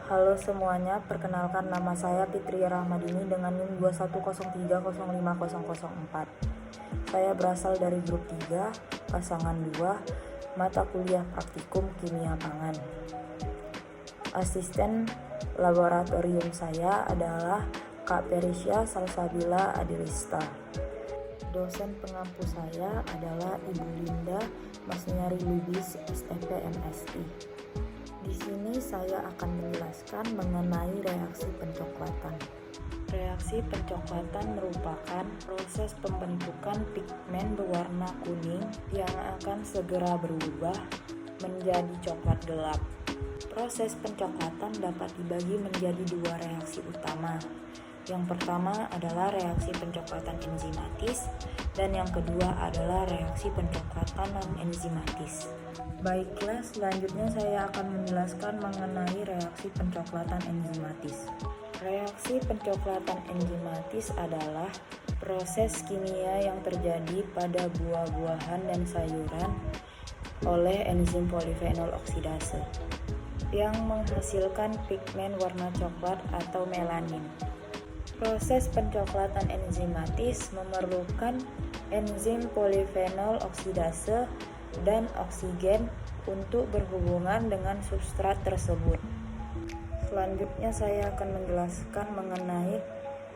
Halo semuanya, perkenalkan nama saya Fitri Rahmadini dengan NIM 210305004. Saya berasal dari grup 3, pasangan 2, mata kuliah praktikum kimia pangan. Asisten laboratorium saya adalah Kak Perisya Salsabila Adilista. Dosen pengampu saya adalah Ibu Linda Masniari Lubis, STP MSI. Di sini saya akan menjelaskan mengenai reaksi pencoklatan. Reaksi pencoklatan merupakan proses pembentukan pigmen berwarna kuning yang akan segera berubah menjadi coklat gelap. Proses pencoklatan dapat dibagi menjadi dua reaksi utama. Yang pertama adalah reaksi pencoklatan enzimatis dan yang kedua adalah reaksi pencoklatan non-enzimatis. Baiklah, selanjutnya saya akan menjelaskan mengenai reaksi pencoklatan enzimatis. Reaksi pencoklatan enzimatis adalah proses kimia yang terjadi pada buah-buahan dan sayuran oleh enzim polifenol oksidase yang menghasilkan pigmen warna coklat atau melanin. Proses pencoklatan enzimatis memerlukan enzim polifenol oksidase dan oksigen untuk berhubungan dengan substrat tersebut. Selanjutnya saya akan menjelaskan mengenai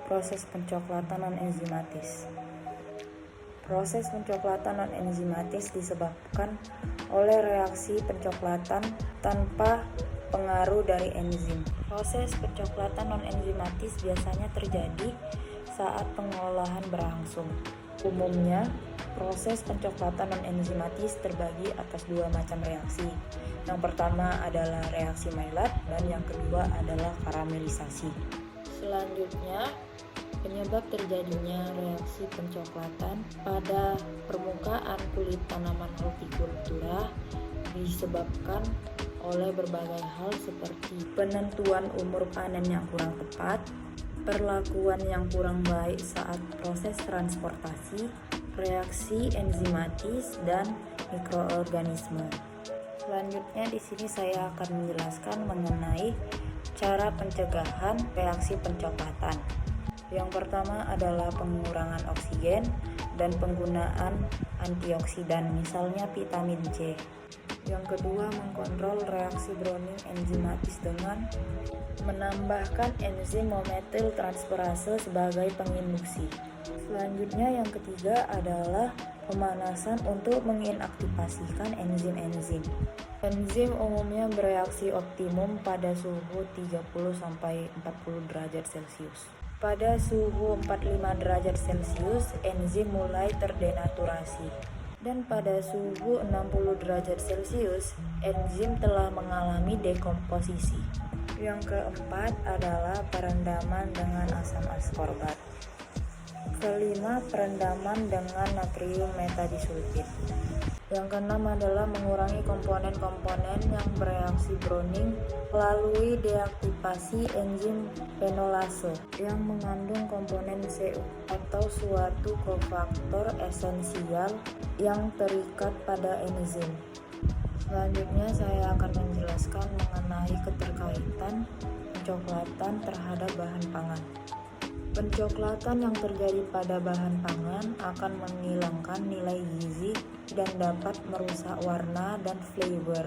proses pencoklatan non-enzimatis. Proses pencoklatan non-enzimatis disebabkan oleh reaksi pencoklatan tanpa pengaruh dari enzim. Proses pencoklatan non-enzimatis biasanya terjadi saat pengolahan berlangsung. Umumnya, proses pencoklatan non-enzimatis terbagi atas dua macam reaksi. Yang pertama adalah reaksi Maillard dan yang kedua adalah karamelisasi. Selanjutnya, penyebab terjadinya reaksi pencoklatan pada permukaan kulit tanaman hortikultura disebabkan oleh berbagai hal seperti penentuan umur panen yang kurang tepat, perlakuan yang kurang baik saat proses transportasi, reaksi enzimatis, dan mikroorganisme. Selanjutnya di sini saya akan menjelaskan mengenai cara pencegahan reaksi pencoklatan. Yang pertama adalah pengurangan oksigen dan penggunaan antioksidan, misalnya vitamin C. Yang kedua, mengkontrol reaksi Browning enzimatis dengan menambahkan enzim mometil transferase sebagai penginduksi. Selanjutnya yang ketiga adalah pemanasan untuk menginaktifasikan enzim-enzim. Enzim umumnya bereaksi optimum pada suhu 30-40 derajat Celcius. Pada suhu 45 derajat Celcius, enzim mulai terdenaturasi. Dan pada suhu 60 derajat Celcius, enzim telah mengalami dekomposisi. Yang keempat adalah perendaman dengan asam askorbat. Kelima, perendaman dengan natrium metadisulfit. Yang keenam adalah mengurangi komponen-komponen yang bereaksi Browning melalui deaktivasi enzim fenolase yang mengandung komponen Cu atau suatu kofaktor esensial yang terikat pada enzim. Selanjutnya saya akan menjelaskan mengenai keterkaitan pencoklatan terhadap bahan pangan. Pencoklatan yang terjadi pada bahan pangan akan menghilangkan nilai gizi dan dapat merusak warna dan flavor.